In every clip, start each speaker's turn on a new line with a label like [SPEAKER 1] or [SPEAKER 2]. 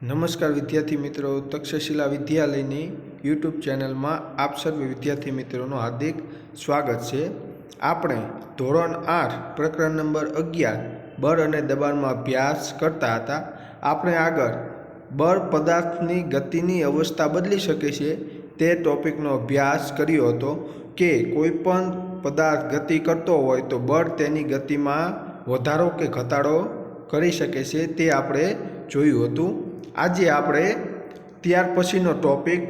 [SPEAKER 1] નમસ્કાર વિદ્યાર્થી મિત્રો, તક્ષશિલા વિદ્યાલયની યુટ્યુબ ચેનલમાં આપ સર્વે વિદ્યાર્થી મિત્રોનું હાર્દિક સ્વાગત છે। આપણે ધોરણ 8 પ્રકરણ નંબર 11 બળ અને દબાણમાં અભ્યાસ કરતા હતા। આપણે આગળ બળ પદાર્થની ગતિની અવસ્થા બદલી શકે છે તે ટોપિકનો અભ્યાસ કર્યો હતો કે કોઈપણ પદાર્થ ગતિ કરતો હોય તો બળ તેની ગતિમાં વધારો કે ઘટાડો કરી શકે છે તે આપણે જોયું હતું। આજે આપણે ત્યાર પછીનો ટોપિક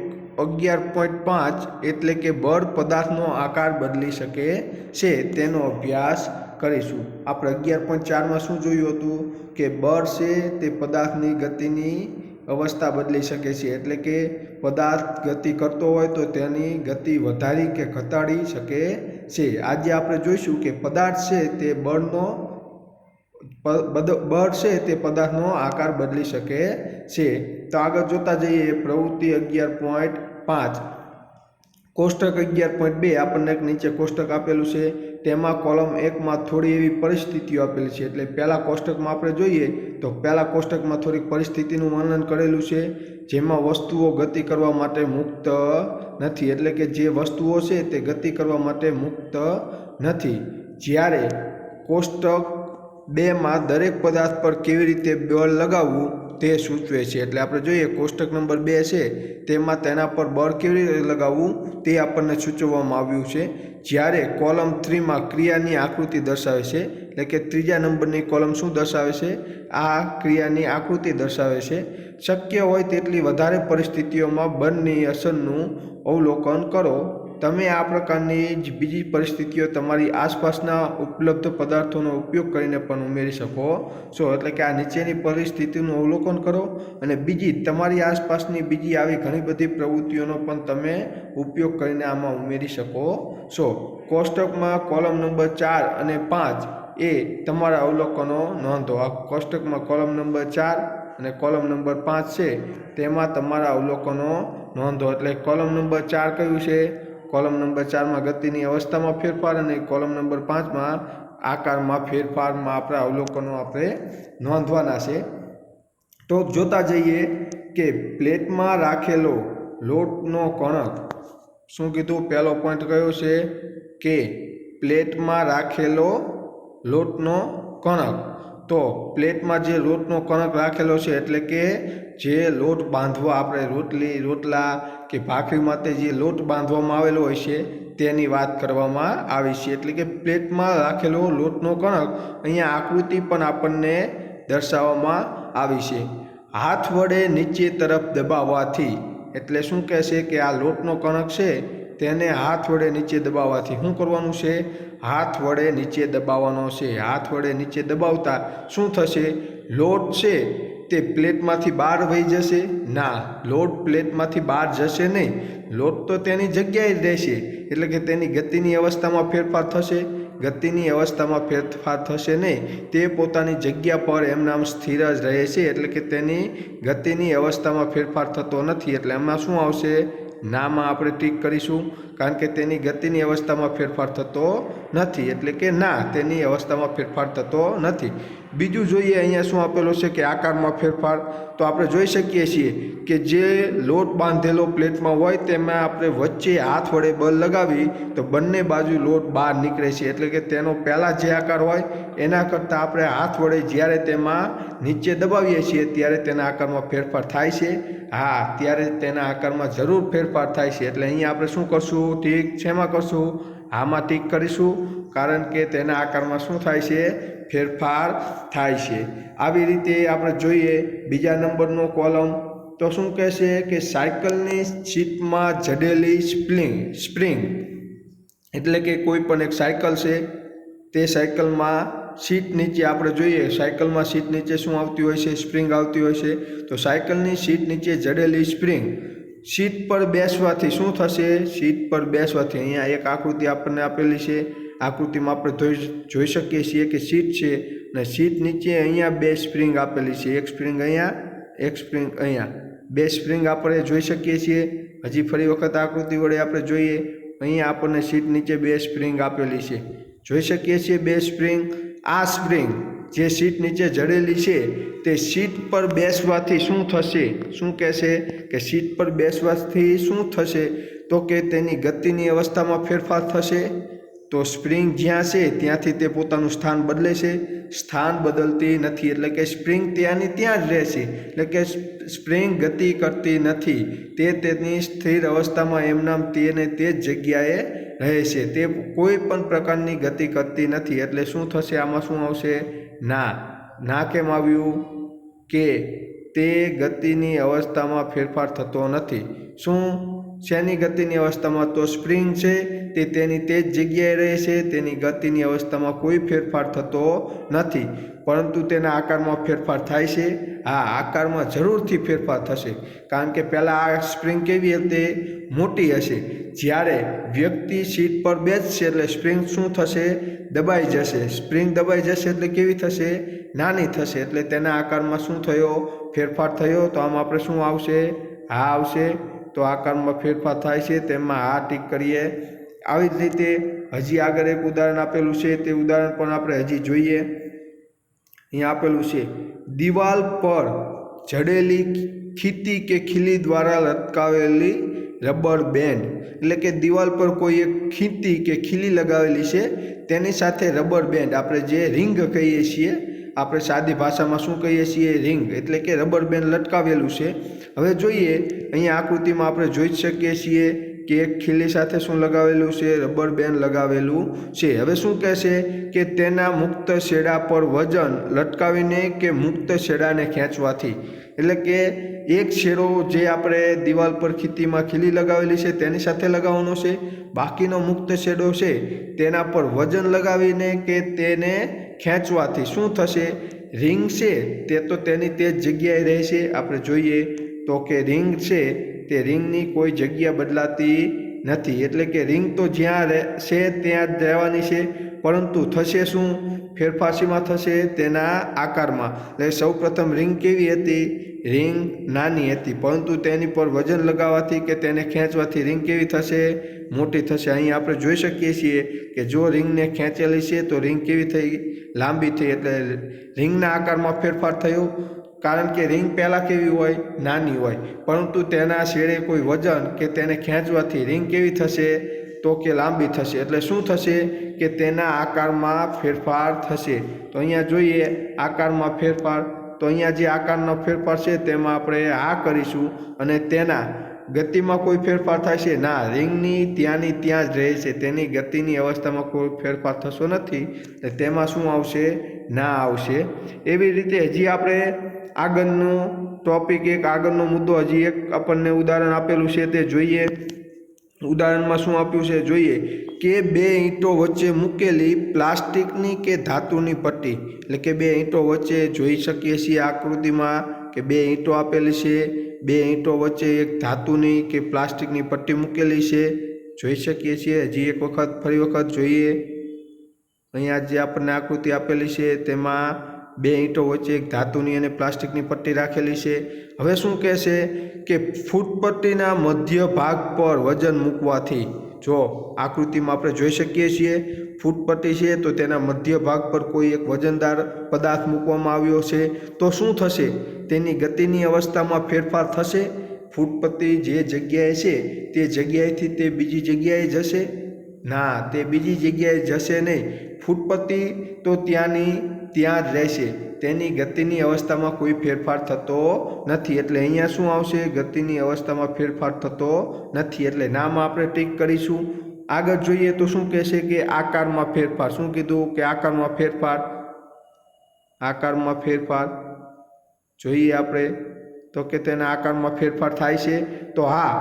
[SPEAKER 1] 11.5 એટલે કે બળ પદાર્થનો આકાર બદલી શકે છે તેનો અભ્યાસ કરીશું। આપણે 11.4માં શું જોયું હતું કે બળ છે તે પદાર્થની ગતિની અવસ્થા બદલી શકે છે, એટલે કે પદાર્થ ગતિ કરતો હોય તો તેની ગતિ વધારી કે ઘટાડી શકે છે। આજે આપણે જોઈશું કે પદાર્થ છે તે બળ છે તે પદાર્થનો આકાર બદલી શકે છે। તો આગળ જોતા જઈએ પ્રવૃત્તિ 11.5 કોષ્ટક 11.2 આપણને એક નીચે કોષ્ટક આપેલું છે, તેમાં કોલમ 1માં થોડી એવી પરિસ્થિતિઓ આપેલી છે। એટલે પહેલા કોષ્ટકમાં આપણે જોઈએ તો પહેલા કોષ્ટકમાં થોડીક પરિસ્થિતિનું વર્ણન કરેલું છે, જેમાં વસ્તુઓ ગતિ કરવા માટે મુક્ત નથી, એટલે કે જે વસ્તુઓ છે તે ગતિ કરવા માટે મુક્ત નથી। જ્યારે કોષ્ટક 2માં દરેક પદાર્થ પર કેવી રીતે બળ લગાવવું તે સૂચવે છે। એટલે આપણે જોઈએ કોષ્ટક નંબર 2 છે તેમાં તેના પર બળ કેવી રીતે લગાવવું તે આપણને સૂચવવામાં આવ્યું છે। જ્યારે કોલમ 3માં ક્રિયાની આકૃતિ દર્શાવે છે, એટલે કે ત્રીજા નંબરની કોલમ શું દર્શાવે છે? આ ક્રિયાની આકૃતિ દર્શાવે છે। શક્ય હોય તેટલી વધારે પરિસ્થિતિઓમાં બળની અસરનું અવલોકન કરો। તમે આ પ્રકારની જ બીજી પરિસ્થિતિઓ તમારી આસપાસના ઉપલબ્ધ પદાર્થોનો ઉપયોગ કરીને પણ ઉમેરી શકો છો। એટલે કે આ નીચેની પરિસ્થિતિનું અવલોકન કરો અને બીજી તમારી આસપાસની બીજી આવી ઘણી બધી પ્રવૃત્તિઓનો પણ તમે ઉપયોગ કરીને આમાં ઉમેરી શકો છો। કોષ્ટકમાં કોલમ નંબર 4 અને 5 એ તમારા અવલોકનો નોંધો। આ કોષ્ટકમાં કોલમ નંબર 4 અને કોલમ નંબર 5 છે તેમાં તમારા અવલોકનો નોંધો। એટલે કોલમ નંબર 4 કયું છે? કોલમ નંબર 4માં ગતિની અવસ્થામાં ફેરફાર અને કોલમ નંબર 5માં આકારમાં ફેરફારમાં આપણા અવલોકનો આપણે નોંધવાના છે। તો જોતા જઈએ કે પ્લેટમાં રાખેલો લોટનો કણક, શું કીધું? પહેલો પોઈન્ટ કયો છે કે પ્લેટમાં રાખેલો લોટનો કણક। તો પ્લેટમાં જે લોટનો કણક રાખેલો છે એટલે કે જે લોટ બાંધવા આપણે રોટલા કે ભાખરી માટે જે લોટ બાંધવામાં આવેલો હોય છે તેની વાત કરવામાં આવી છે। એટલે કે પ્લેટમાં રાખેલો લોટનો કણક અહીંયા આકૃતિ પણ આપણને દર્શાવવામાં આવી છે। હાથ વડે નીચે તરફ દબાવવાથી, એટલે શું કહે છે કે આ લોટનો કણક છે તેને હાથ વડે નીચે દબાવવાથી શું કરવાનું છે? હાથ વડે નીચે દબાવવાનો છે। હાથ વડે નીચે દબાવતા શું થશે? લોટ છે તે પ્લેટમાંથી બહાર વહી જશે? ના, લોટ પ્લેટમાંથી બહાર જશે નહીં, લોટ તો તેની જગ્યાએ જ રહેશે। એટલે કે તેની ગતિની અવસ્થામાં ફેરફાર થશે? ગતિની અવસ્થામાં ફેરફાર થશે નહીં, તે પોતાની જગ્યા પર એમનામ સ્થિર જ રહે છે। એટલે કે તેની ગતિની અવસ્થામાં ફેરફાર થતો નથી, એટલે એમાં શું આવશે? નામાં આપણે ટીક કરીશું, કારણ કે તેની ગતિની અવસ્થામાં ફેરફાર થતો નથી, એટલે કે ના, તેની અવસ્થામાં ફેરફાર થતો નથી। બીજું જોઈએ અહીંયા શું આપેલું છે કે આકારમાં ફેરફાર। તો આપણે જોઈ શકીએ છીએ કે જે લોટ બાંધેલો પ્લેટમાં હોય તેમાં આપણે વચ્ચે હાથ વડે બળ લગાવી તો બંને બાજુ લોટ બહાર નીકળે છે। એટલે કે તેનો પહેલાં જે આકાર હોય એના કરતાં આપણે હાથ વડે જ્યારે તેમાં નીચે દબાવીએ છીએ ત્યારે તેના આકારમાં ફેરફાર થાય છે? હા, ત્યારે તેના આકારમાં જરૂર ફેરફાર થાય છે। એટલે અહીંયા આપણે શું કરશું? ટીક શેમાં કરશું? આમાં ટીક કરીશું, કારણ કે તેના આકારમાં શું થાય છે? ફેરફાર થાય છે। આવી રીતે આપણે જોઈએ બીજા નંબરનો કોલમ, તો શું કહે છે કે સાયકલની સીટમાં જડેલી સ્પ્રિંગ, એટલે કે કોઈ પણ એક સાયકલ છે તે સાયકલમાં સીટ નીચે આપણે જોઈએ સાયકલમાં સીટ નીચે શું આવતી હોય છે? સ્પ્રિંગ આવતી હોય છે। તો સાયકલની સીટ નીચે જડેલી સ્પ્રિંગ સીટ પર બેસવાથી શું થશે? સીટ પર બેસવાથી અહીંયા એક આકૃતિ આપણને આપેલી છે, આકૃતિમાં આપણે જોઈ શકીએ છીએ કે સીટ છે અને સીટ નીચે અહીંયા બે સ્પ્રિંગ આપેલી છે, એક સ્પ્રિંગ અહીંયા, એક સ્પ્રિંગ અહીંયા, બે સ્પ્રિંગ આપણે જોઈ શકીએ છીએ। હજી ફરી વખત આકૃતિ વડે આપણે જોઈએ, અહીંયા આપણને સીટ નીચે બે સ્પ્રિંગ આપેલી છે, જોઈ શકીએ છીએ બે સ્પ્રિંગ। આ સ્પ્રિંગ જે સીટ નીચે જડેલી છે તે સીટ પર બેસવાથી શું થશે? શું કહેશે કે સીટ પર બેસવાથી શું થશે? તો કે તેની ગતિની અવસ્થામાં ફેરફાર થશે. તો સ્પ્રિંગ જ્યાં છે ત્યાંથી તે પોતાનું સ્થાન બદલે છે? સ્થાન બદલતી નથી, એટલે કે સ્પ્રિંગ ત્યાંની ત્યાં જ રહેશે. એટલે કે સ્પ્રિંગ ગતિ કરતી નથી, તે તેની સ્થિર અવસ્થામાં એમનામ તેને તે જ જગ્યાએ રહે છે. તે કોઈ પણ પ્રકારની ગતિ કરતી નથી. એટલે શું થશે? આમાં શું આવશે? ના કેમ આવ્યું? કે તે ગતિની અવસ્થામાં ફેરફાર થતો નથી. શું શેની ગતિની અવસ્થામાં? તો સ્પ્રિંગ છે તે તેની તે જ જગ્યાએ રહે છે, તેની ગતિની અવસ્થામાં કોઈ ફેરફાર થતો નથી. પરંતુ તેના આકારમાં ફેરફાર થાય છે? હા, આકારમાં જરૂરથી ફેરફાર થશે. કારણ કે પહેલાં આ સ્પ્રિંગ કેવી હતી? મોટી હશે. જ્યારે વ્યક્તિ સીટ પર બેસશે એટલે સ્પ્રિંગ શું થશે? દબાઈ જશે. સ્પ્રિંગ દબાઈ જશે એટલે કેવી થશે? નાની થશે. એટલે તેના આકારમાં શું થયો? ફેરફાર થયો. તો આમાં આપણે શું આવશે? હા આવશે. તો આકારમાં ફેરફાર થાય છે, તેમાં હા ટીક કરીએ. આવી જ રીતે હજી આગળ એક ઉદાહરણ આપેલું છે, તે ઉદાહરણ પણ આપણે હજી જોઈએ. અહીંયા આપેલું છે, દિવાલ પર જડેલી ખીતી કે ખીલી દ્વારા લટકાવેલી રબર બેન્ડ. એટલે કે દિવાલ પર કોઈ એક ખીતી કે ખીલી લગાવેલી છે, તેની સાથે રબર બેન્ડ, આપણે જે રિંગ કહીએ છીએ, આપણે સાદી ભાષામાં શું કહીએ છીએ? રિંગ. એટલે કે રબર બેન્ડ લટકાવેલું છે. હવે જોઈએ, અહીંયા આકૃતિમાં આપણે જોઈ શકીએ છીએ કે એક ખીલી સાથે શું લગાવેલું છે? રબર બેન્ડ લગાવેલું છે. હવે શું કહેશે કે તેના મુક્ત છેડા પર વજન લટકાવીને કે મુક્ત છેડાને ખેંચવાથી. એટલે કે એક છેડો જે આપણે દિવાલ પર ખીતીમાં ખીલી લગાવેલી છે તેની સાથે લગાવવાનો છે, બાકીનો મુક્ત છેડો છે તેના પર વજન લગાવીને કે તેને ખેંચવાથી શું થશે? રિંગ છે તે તો તેની તે જ જગ્યાએ રહેશે. આપણે જોઈએ તો કે રિંગ છે તે રિંગની કોઈ જગ્યા બદલાતી નથી. એટલે કે રિંગ તો જ્યાં છે ત્યાં જ રહેવાની છે, પરંતુ થશે શું? ફેરફાર શેમાં થશે? તેના આકારમાં. એટલે સૌપ્રથમ રિંગ કેવી હતી? રિંગ નાની હતી, પરંતુ તેની પર વજન લગાવવાથી કે તેને ખેંચવાથી રિંગ કેવી થશે? મોટી થશે. અહીં આપણે જોઈ શકીએ છીએ કે જો રિંગને ખેંચેલી છે તો રિંગ કેવી થઈ? લાંબી થઈ. એટલે રિંગના આકારમાં ફેરફાર થયો. કારણ કે રિંગ પહેલાં કેવી હોય? નાની હોય, પરંતુ તેના છેડે કોઈ વજન કે તેને ખેંચવાથી રિંગ કેવી થશે? તો કે લાંબી થશે. એટલે શું થશે? કે તેના આકારમાં ફેરફાર થશે. તો અહીંયા જોઈએ આકારમાં ફેરફાર. તો અહીંયા જે આકારનો ફેરફાર છે તેમાં આપણે આ કરીશું. અને તેના ગતિમાં કોઈ ફેરફાર થાય છે? ના, રિંગની ત્યાંની ત્યાં જ રહે છે, તેની ગતિની અવસ્થામાં કોઈ ફેરફાર થતો નથી. એટલે તેમાં શું આવશે? ના આવશે. એવી રીતે હજી આપણે આગળનો ટોપિક, એક આગળનો મુદ્દો, હજી એક આપણને ઉદાહરણ આપેલું છે તે જોઈએ. ઉદાહરણમાં શું આપ્યું છે જોઈએ કે બે ઈંટો વચ્ચે મૂકેલી પ્લાસ્ટિકની કે ધાતુની પટ્ટી. એટલે કે બે ઈંટો વચ્ચે જોઈ શકીએ છીએ આકૃતિમાં કે બે ઈંટો આપેલી છે, બે ઈંટો વચ્ચે એક ધાતુની કે પ્લાસ્ટિકની પટ્ટી મૂકેલી છે, જોઈ શકીએ છીએ. હજી એક વખત ફરી વખત જોઈએ. અહીંયા જે આપણને આકૃતિ આપેલી છે તેમાં બે ઈંટો વચ્ચે એક ધાતુની અને પ્લાસ્ટિકની પટ્ટી રાખેલી છે. હવે શું કહેશે કે ફૂટપટ્ટીના મધ્ય ભાગ પર વજન મૂકવાથી. જો આકૃતિમાં આપણે જોઈ શકીએ છીએ ફૂટપટ્ટી છે તો તેના મધ્ય ભાગ પર કોઈ એક વજનદાર પદાર્થ મૂકવામાં આવ્યો છે, તો શું થશે? તેની ગતિની અવસ્થામાં ફેરફાર થશે. ફૂટપટ્ટી જે જગ્યાએ છે તે જગ્યાએથી તે બીજી જગ્યાએ જશે? ના, તે બીજી જગ્યાએ જશે નહીં. ફૂટપટ્ટી તો ત્યાંની ત્યાં જ રહેશે, તેની ગતિની અવસ્થામાં કોઈ ફેરફાર થતો નથી. એટલે અહીંયા શું આવશે? ગતિની અવસ્થામાં ફેરફાર થતો નથી. એટલે નામાં આપણે ટીક કરીશું. આગળ જોઈએ તો શું કહેશે કે આકારમાં ફેરફાર. શું કીધું? કે આકારમાં ફેરફાર. આકારમાં ફેરફાર જોઈએ આપણે તો કે તેના આકારમાં ફેરફાર થાય છે. તો હા,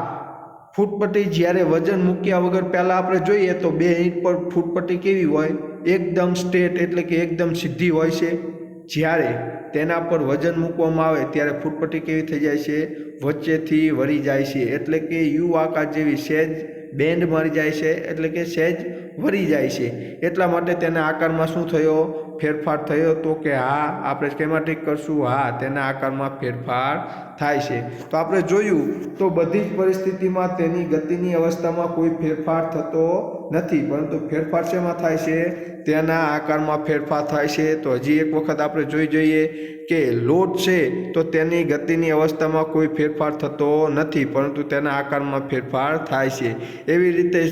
[SPEAKER 1] ફૂટપટ્ટી જ્યારે વજન મૂક્યા વગર પહેલાં આપણે જોઈએ તો બે ઈંટ પર ફૂટપટ્ટી કેવી હોય? એકદમ સ્ટ્રેટ, એટલે કે એકદમ સીધી હોય છે. જ્યારે તેના પર વજન મૂકવામાં આવે ત્યારે ફૂટપટ્ટી કેવી થઈ જાય છે? વચ્ચેથી વળી જાય છે. એટલે કે યુ આકાર જેવી સહેજ બેન્ડ મારી જાય છે, એટલે કે સહેજ વળી જાય છે. એટલા માટે તેના આકારમાં શું થયો? ફેરફાર થયો. તો કે હા, આપણે સ્કેમેટિક કરશું. હા, તેના આકારમાં ફેરફાર થાય છે. તો આપણે જોયું તો બધી જ પરિસ્થિતિમાં તેની ગતિની અવસ્થામાં કોઈ ફેરફાર થતો નથી, પરંતુ ફેરફાર શેમાં થાય છે? તેના આકારમાં ફેરફાર થાય છે। તો હજી એક વખત આપણે જોઈ જોઈએ કે લોટ છે તો તેની ગતિની અવસ્થામાં કોઈ ફેરફાર થતો નથી, પરંતુ તેના આકારમાં ફેરફાર થાય છે। એવી રીતે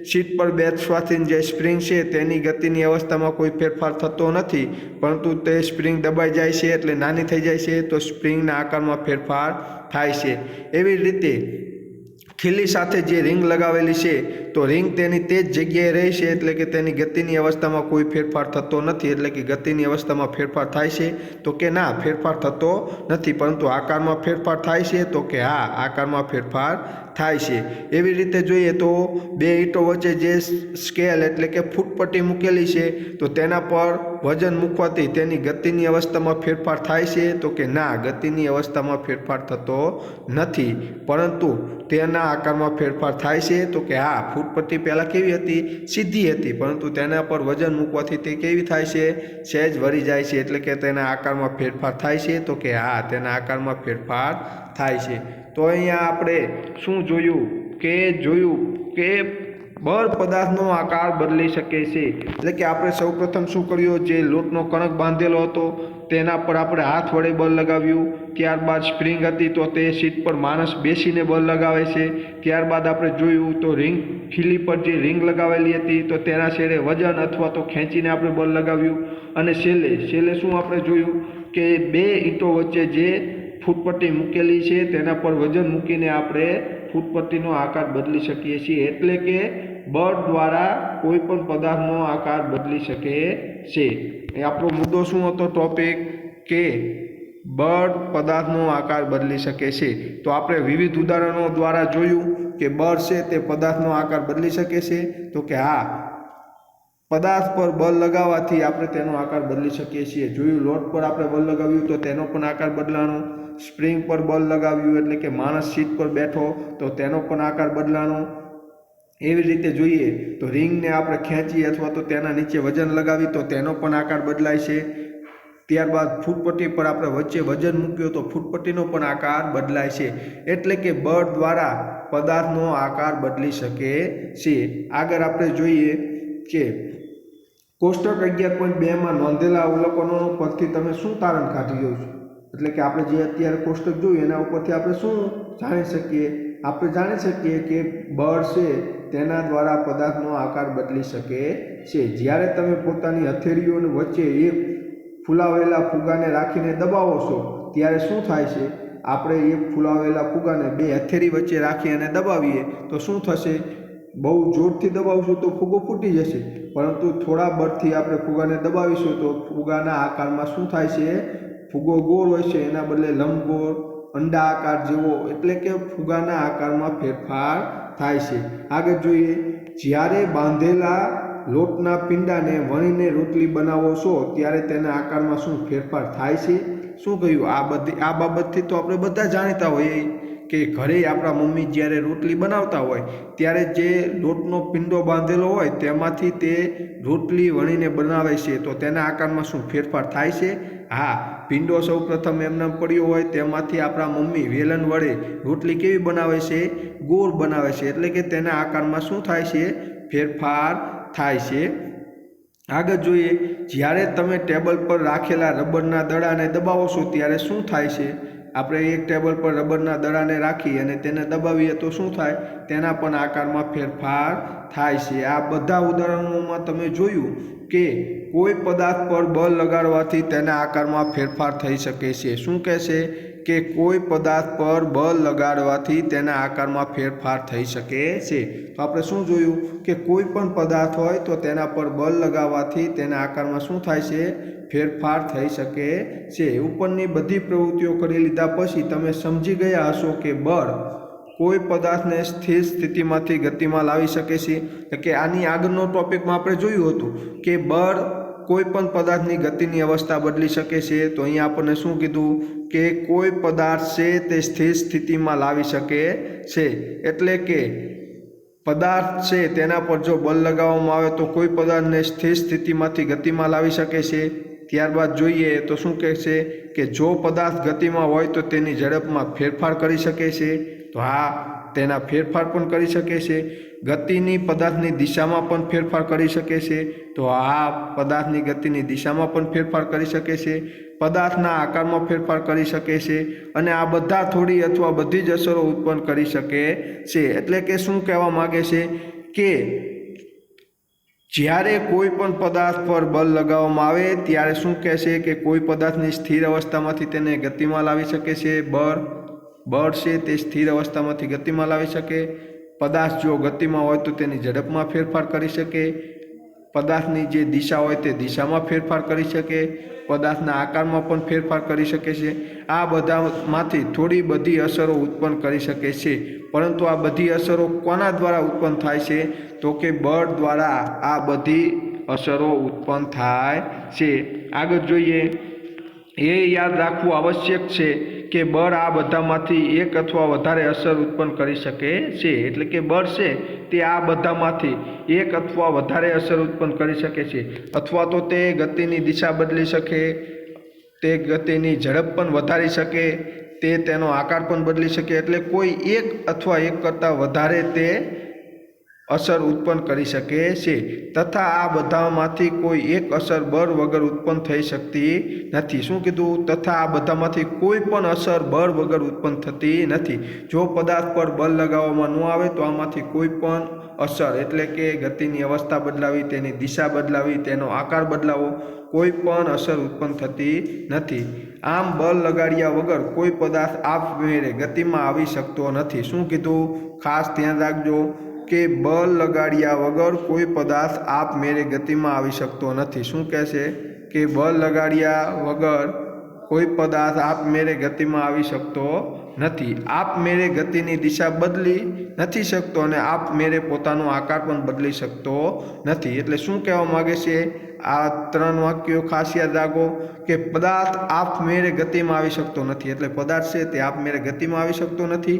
[SPEAKER 1] સીટ પર બેસવાથી જે સ્પ્રિંગ છે તેની ગતિની અવસ્થામાં કોઈ ફેરફાર થતો નથી, પરંતુ તે સ્પ્રિંગ દબાઈ જાય છે એટલે નાની થઈ જાય છે, તો સ્પ્રિંગના આકારમાં ફેરફાર થાય છે। એવી રીતે ખીલી સાથે જે રિંગ લગાવેલી છે તો રિંગ તેની તે જ જગ્યાએ રહે છે, એટલે કે તેની ગતિની અવસ્થામાં કોઈ ફેરફાર થતો નથી। એટલે કે ગતિની અવસ્થામાં ફેરફાર થાય છે તો કે ના, ફેરફાર થતો નથી, પરંતુ આકારમાં ફેરફાર થાય છે તો કે હા, આકારમાં ફેરફાર થાય છે। એવી રીતે જોઈએ તો બે ઈંટો વચ્ચે જે સ્કેલ એટલે કે ફૂટપટ્ટી મૂકેલી છે તો તેના પર વજન મૂકવાથી તેની ગતિની અવસ્થામાં ફેરફાર થાય છે તો કે ના, ગતિની અવસ્થામાં ફેરફાર થતો નથી, પરંતુ તેના આકારમાં ફેરફાર થાય છે તો કે હા, ફૂટપટ્ટી પહેલાં કેવી હતી? સીધી હતી, પરંતુ તેના પર વજન મૂકવાથી તે કેવી થાય છે? સહેજ વળી જાય છે, એટલે કે તેના આકારમાં ફેરફાર થાય છે તો કે હા, તેના આકારમાં ફેરફાર થાય છે। તો અહીંયા આપણે શું જોયું કે બળ પદાર્થનો આકાર બદલી શકે છે। એટલે કે આપણે સૌપ્રથમ શું કર્યું? જે લોટનો કણક બાંધેલો હતો તેના પર આપણે હાથ વડે બળ લગાવ્યું, ત્યારબાદ સ્પ્રિંગ હતી તો તે સીટ પર માણસ બેસીને બળ લગાવે છે। ત્યારબાદ આપણે જોયું તો ખીલી પર જે રિંગ લગાવેલી હતી તો તેના છેડે વજન અથવા તો ખેંચીને આપણે બળ લગાવ્યું, અને છેલ્લે શું આપણે જોયું કે બે ઈંટો વચ્ચે જે ફૂટપટ્ટી મૂકેલી છે તેના પર વજન મૂકીને આપણે ફૂટપટ્ટીનો આકાર બદલી શકીએ છીએ। એટલે કે બળ દ્વારા કોઈ પણ પદાર્થનો આકાર બદલી શકે છે। એ આપણો મુદ્દો શું હતો? ટોપિક કે બળ પદાર્થનો આકાર બદલી શકે છે। તો આપણે વિવિધ ઉદાહરણો દ્વારા જોયું કે બળ છે તે પદાર્થનો આકાર બદલી શકે છે તો કે હા, પદાર્થ પર બળ લગાવવાથી આપણે તેનો આકાર બદલી શકીએ છીએ। જોયું, લોટ પર આપણે બળ લગાવ્યું તો તેનો પણ આકાર બદલાનો, સ્પ્રિંગ પર બળ લગાવ્યું એટલે કે માણસ સીટ પર બેઠો તો તેનો પણ આકાર બદલાનો। એવી રીતે જોઈએ તો રિંગને આપણે ખેંચી અથવા તો તેના નીચે વજન લગાવી તો તેનો પણ આકાર બદલાય છે। ત્યારબાદ ફૂટપટ્ટી પર આપણે વચ્ચે વજન મૂક્યો તો ફૂટપટ્ટીનો પણ આકાર બદલાય છે। એટલે કે બળ દ્વારા પદાર્થનો આકાર બદલી શકે છે। આગળ આપણે જોઈએ કે કોષ્ટક 11.2 નોંધેલા અવલોકનો પરથી તમે શું તારણ કાઢ્યું છે? એટલે કે આપણે જે અત્યારે કોષ્ટક જોયું એના ઉપરથી આપણે શું જાણી શકીએ? આપણે જાણી શકીએ કે બળ છે તેના દ્વારા પદાર્થનો આકાર બદલી શકે છે। જ્યારે તમે પોતાની હથેળીઓની વચ્ચે એક ફૂલાવેલા ફુગાને રાખીને દબાવો છો ત્યારે શું થાય છે? આપણે એક ફૂલાવેલા ફુગાને બે હથેળી વચ્ચે રાખી અને દબાવીએ તો શું થશે? બહુ જોરથી દબાવશું તો ફુગો ફૂટી જશે, પરંતુ થોડા બળથી આપણે ફુગાને દબાવીશું તો ફુગાના આકારમાં શું થાય છે? ફુગો ગોળ હોય છે, એના બદલે લંબગોળ, અંડા આકાર જેવો, એટલે કે ફુગાના આકારમાં ફેરફાર થાય છે। આગળ જોઈએ, જ્યારે બાંધેલા લોટના પીંડાને વણીને રોટલી બનાવો છો ત્યારે તેના આકારમાં શું ફેરફાર થાય છે? શું કહ્યું? આ બાબતથી તો આપણે બધા જાણીતા હોઈએ કે ઘરે આપણા મમ્મી જ્યારે રોટલી બનાવતા હોય ત્યારે જે લોટનો પીંડો બાંધેલો હોય તેમાંથી તે રોટલી વણીને બનાવે છે તો તેના આકારમાં શું ફેરફાર થાય છે? હા, પીંડો સૌ પ્રથમ એમને પડ્યો હોય તેમાંથી આપણા મમ્મી વેલણ વડે રોટલી કેવી બનાવે છે? ગોળ બનાવે છે, એટલે કે તેના આકારમાં શું થાય છે? ફેરફાર થાય છે। આગળ જોઈએ, જ્યારે તમે ટેબલ પર રાખેલા રબરના દડાને દબાવો છો ત્યારે શું થાય છે? આપણે એક ટેબલ પર રબરના દડાને રાખી અને તેને દબાવીએ તો શું થાય? તેના પણ આકારમાં ફેરફાર થાય છે। આ બધા ઉદાહરણોમાં તમે જોયું કે કોઈ પદાર્થ પર બળ લગાડવાથી તેના આકારમાં ફેરફાર થઈ શકે છે। શું કહેશે? કે કોઈ પદાર્થ પર બળ લગાડવાથી તેના આકારમાં ફેરફાર થઈ શકે છે। તો આપણે શું જોયું કે કોઈ પણ પદાર્થ હોય તો તેના પર બળ લગાવવાથી તેના આકારમાં શું થાય છે? ફેરફાર થઈ શકે છે। ઉપરની બધી પ્રવૃત્તિઓ કરી લીધા પછી તમે સમજી ગયા હશો કે બળ કોઈ પદાર્થને સ્થિર સ્થિતિમાંથી ગતિમાં લાવી શકે છે। કે આની આગળનો ટોપિકમાં આપણે જોયું હતું કે બળ કોઈ પણ પદાર્થની ગતિની અવસ્થા બદલી શકે છે। તો અહીંયા આપણને શું કીધું કે કોઈ પદાર્થ છે તે સ્થિર સ્થિતિમાં લાવી શકે છે। એટલે કે પદાર્થ છે તેના પર જો બળ લગાવવામાં આવે તો કોઈ પદાર્થને સ્થિર સ્થિતિમાંથી ગતિમાં લાવી શકે છે। ત્યારબાદ જોઈએ તો શું કહે છે કે જો પદાર્થ ગતિમાં હોય તો તેની ઝડપમાં ફેરફાર કરી શકે છે। તો હા, તેના ફેરફાર પણ કરી શકે છે। ગતિની પદાર્થની દિશામાં પણ ફેરફાર કરી શકે છે? તો આ પદાર્થની ગતિની દિશામાં પણ ફેરફાર કરી શકે છે, પદાર્થના આકારમાં ફેરફાર કરી શકે છે, અને આ બધા થોડી અથવા બધી જ અસરો ઉત્પન્ન કરી શકે છે. એટલે કે શું કહેવા માગે છે કે જ્યારે કોઈ પણ પદાર્થ પર બળ લગાવવામાં આવે ત્યારે શું કહેશે કે કોઈ પદાર્થની સ્થિર અવસ્થામાંથી તેને ગતિમાં લાવી શકે છે. બળ છે તે સ્થિર અવસ્થામાંથી ગતિમાં લાવી શકે. પદાર્થ જો ગતિમાં હોય તો તેની ઝડપમાં ફેરફાર કરી શકે. પદાર્થની જે દિશા હોય તે દિશામાં ફેરફાર કરી શકે. પદાર્થના આકારમાં પણ ફેરફાર કરી શકે છે. આ બધામાંથી થોડી બધી અસરો ઉત્પન્ન કરી શકે છે. પરંતુ આ બધી અસરો કોના દ્વારા ઉત્પન્ન થાય છે? તો કે બળ દ્વારા આ બધી અસરો ઉત્પન્ન થાય છે. આગળ જોઈએ, એ યાદ રાખવું આવશ્યક છે કે બળ આ બધામાંથી એક અથવા વધારે અસર ઉત્પન્ન કરી શકે છે. એટલે કે બળ છે તે આ બધામાંથી એક અથવા વધારે અસર ઉત્પન્ન કરી શકે છે, અથવા તો તે ગતિની દિશા બદલી શકે, તે ગતિની ઝડપ પણ વધારી શકે, તે તેનો આકાર પણ બદલી શકે. એટલે કોઈ એક અથવા એક કરતાં વધારે તે અસર ઉત્પન્ન કરી શકે છે. તથા આ બધામાંથી કોઈ એક અસર બળ વગર ઉત્પન્ન થઈ શકતી નથી. શું કીધું? તથા આ બધામાંથી કોઈ પણ અસર બળ વગર ઉત્પન્ન થતી નથી. જો પદાર્થ પર બળ લગાવવામાં ન આવે તો આમાંથી કોઈ પણ અસર, એટલે કે ગતિની અવસ્થા બદલાવી, તેની દિશા બદલાવી, તેનો આકાર બદલાવો, કોઈ પણ અસર ઉત્પન્ન થતી નથી. આમ બળ લગાડ્યા વગર કોઈ પદાર્થ આપમેળે ગતિમાં આવી શકતો નથી. શું કીધું? ખાસ ધ્યાન રાખજો કે બળ લગાડ્યા વગર કોઈ પદાર્થ આપમેળે ગતિમાં આવી શકતો નથી. શું કહેશે કે બળ લગાડ્યા વગર કોઈ પદાર્થ આપમેળે ગતિમાં આવી શકતો નથી. આપમેળે ગતિની દિશા બદલી નથી શકતો અને આપમેળે પોતાનો આકાર પણ બદલી શકતો નથી. એટલે શું કહેવા માગે છે? આ ત્રણ વાક્યો ખાસ યાદ રાખો કે પદાર્થ આપમેળે ગતિમાં આવી શકતો નથી. એટલે પદાર્થ છે તે આપમેળે ગતિમાં આવી શકતો નથી.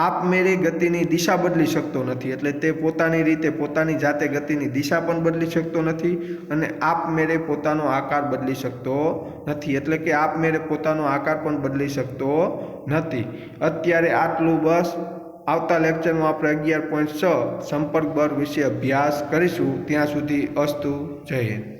[SPEAKER 1] આપમેળે ગતિની દિશા બદલી શકતો નથી. એટલે તે પોતાની રીતે પોતાની જાતે ગતિની દિશા પણ બદલી શકતો નથી, અને આપમેળે પોતાનો આકાર બદલી શકતો નથી. એટલે કે આપમેળે પોતાનો આકાર પણ બદલી શકતો નથી. અત્યારે આટલું બસ. આવતા લેક્ચરમાં આપણે 11.6 સંપર્ક બળ વિશે અભ્યાસ કરીશું. ત્યાં સુધી અસ્તુ. જય હિન્દ.